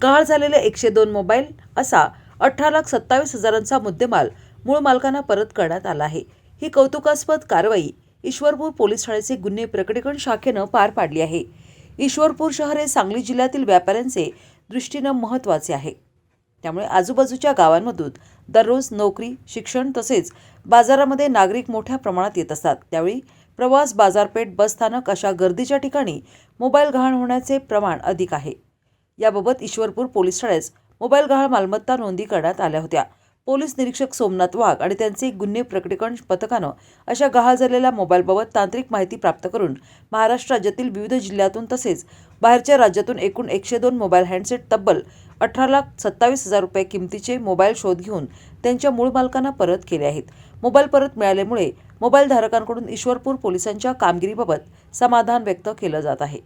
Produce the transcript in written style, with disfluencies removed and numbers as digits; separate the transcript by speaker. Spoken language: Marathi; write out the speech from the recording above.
Speaker 1: गहाळ झालेले 102 मोबाईल असा 18,27,000चा मुद्देमाल मूळ मालकांना परत करण्यात आला आहे। ही कौतुकास्पद कारवाई ईश्वरपूर पोलीस ठाण्याचे गुन्हे प्रकटीकरण शाखेनं पार पाडली आहे। ईश्वरपूर शहर हे सांगली जिल्ह्यातील व्यापाऱ्यांचे दृष्टीनं महत्त्वाचे आहे। त्यामुळे आजूबाजूच्या गावांमधून दररोज नोकरी, शिक्षण तसेच बाजारामध्ये नागरिक मोठ्या प्रमाणात येत असतात। त्यावेळी प्रवास, बाजारपेठ, बसस्थानक अशा गर्दीच्या ठिकाणी मोबाईल गहाण होण्याचे प्रमाण अधिक आहे। याबाबत ईश्वरपूर पोलीस ठाण्यास मोबाईल गहाळ मालमत्ता नोंदी करण्यात आल्या होत्या। पोलीस निरीक्षक सोमनाथ वाघ आणि त्यांचे गुन्हे प्रकटीकरण पथकानं अशा गहाळ झालेल्या मोबाईलबाबत तांत्रिक माहिती प्राप्त करून महाराष्ट्र राज्यातील विविध जिल्ह्यातून तसेच बाहेरच्या राज्यातून एकूण 102 मोबाईल हँडसेट तब्बल 18,27,000 रुपये किमतीचे मोबाईल शोध घेऊन त्यांच्या मूळ मालकांना परत केले आहेत। मोबाईल परत मिळाल्यामुळे मोबाईल धारकांकडून ईश्वरपूर पोलिसांच्या कामगिरीबाबत समाधान व्यक्त केलं जात आहे।